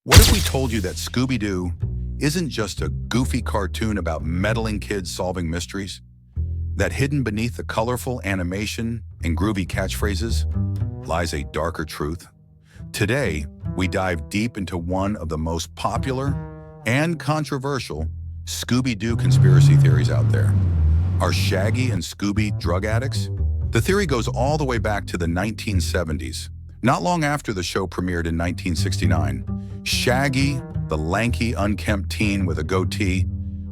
What if we told you that Scooby-Doo isn't just a goofy cartoon about meddling kids solving mysteries? That hidden beneath the colorful animation and groovy catchphrases lies a darker truth? Today, we dive deep into one of the most popular and controversial Scooby-Doo conspiracy theories out there. Are Shaggy and Scooby drug addicts? The theory goes all the way back to the 1970s. Not long after the show premiered in 1969, Shaggy, the lanky, unkempt teen with a goatee,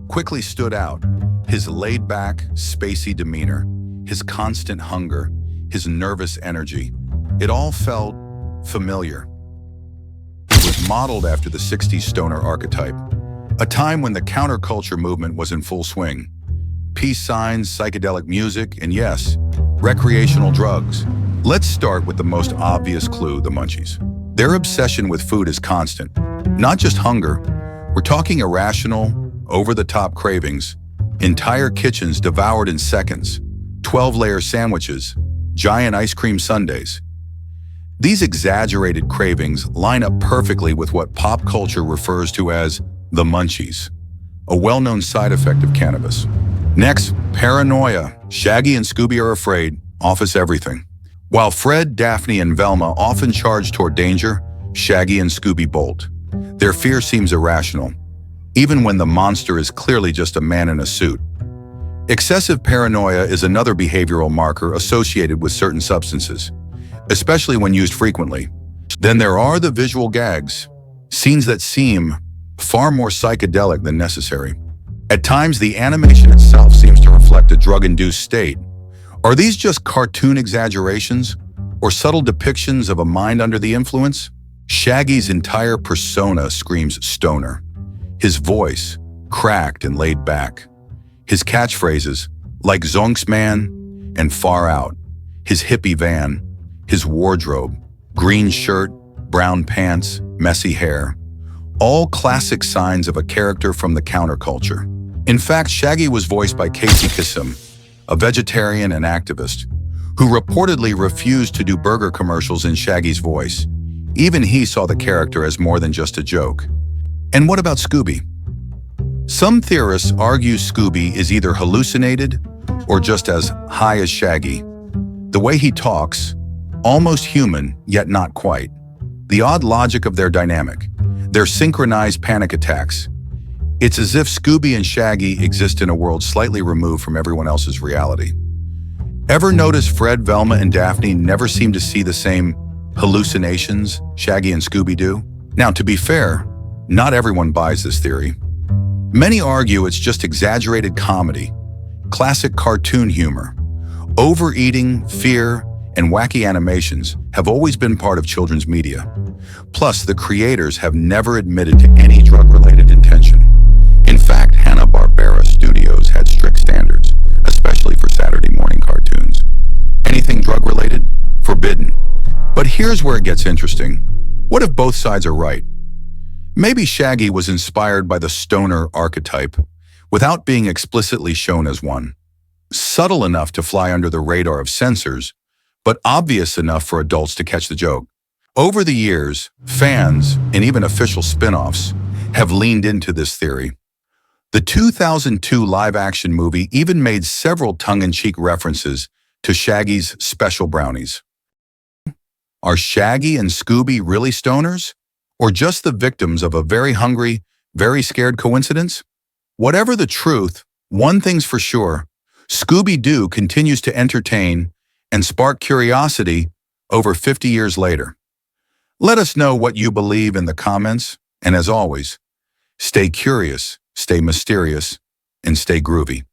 quickly stood out. His laid-back, spacey demeanor, his constant hunger, his nervous energy. It all felt familiar. It was modeled after the 60s stoner archetype, a time when the counterculture movement was in full swing. Peace signs, psychedelic music, and yes, recreational drugs. Let's start with the most obvious clue, the munchies. Their obsession with food is constant. Not just hunger. We're talking irrational, over-the-top cravings. Entire kitchens devoured in seconds. 12-layer sandwiches. Giant ice cream sundaes. These exaggerated cravings line up perfectly with what pop culture refers to as the munchies, a well-known side effect of cannabis. Next, paranoia. Shaggy and Scooby are afraid. Office everything. While Fred, Daphne, and Velma often charge toward danger, Shaggy and Scooby bolt. Their fear seems irrational, even when the monster is clearly just a man in a suit. Excessive paranoia is another behavioral marker associated with certain substances, especially when used frequently. Then there are the visual gags, scenes that seem far more psychedelic than necessary. At times, the animation itself seems to reflect a drug-induced state. Are these just cartoon exaggerations or subtle depictions of a mind under the influence? Shaggy's entire persona screams stoner. His voice, cracked and laid back. His catchphrases, like Zonks Man and Far Out. His hippie van, his wardrobe, green shirt, brown pants, messy hair. All classic signs of a character from the counterculture. In fact, Shaggy was voiced by Casey Kasem, a vegetarian and activist, who reportedly refused to do burger commercials in Shaggy's voice. Even he saw the character as more than just a joke. And what about Scooby? Some theorists argue Scooby is either hallucinated or just as high as Shaggy. The way he talks, almost human, yet not quite. The odd logic of their dynamic, their synchronized panic attacks. It's as if Scooby and Shaggy exist in a world slightly removed from everyone else's reality. Ever notice Fred, Velma, and Daphne never seem to see the same hallucinations Shaggy and Scooby do? Now, to be fair, not everyone buys this theory. Many argue it's just exaggerated comedy, classic cartoon humor. Overeating, fear, and wacky animations have always been part of children's media. Plus, the creators have never admitted to any drug-related intention. In fact, Hanna-Barbera Studios had strict standards, especially for Saturday morning cartoons. Anything drug-related? Forbidden. But here's where it gets interesting. What if both sides are right? Maybe Shaggy was inspired by the stoner archetype, without being explicitly shown as one. Subtle enough to fly under the radar of censors, but obvious enough for adults to catch the joke. Over the years, fans, and even official spin-offs, have leaned into this theory. The 2002 live-action movie even made several tongue-in-cheek references to Shaggy's special brownies. Are Shaggy and Scooby really stoners? Or just the victims of a very hungry, very scared coincidence? Whatever the truth, one thing's for sure, Scooby-Doo continues to entertain and spark curiosity over 50 years later. Let us know what you believe in the comments, and as always, stay curious, stay mysterious, and stay groovy.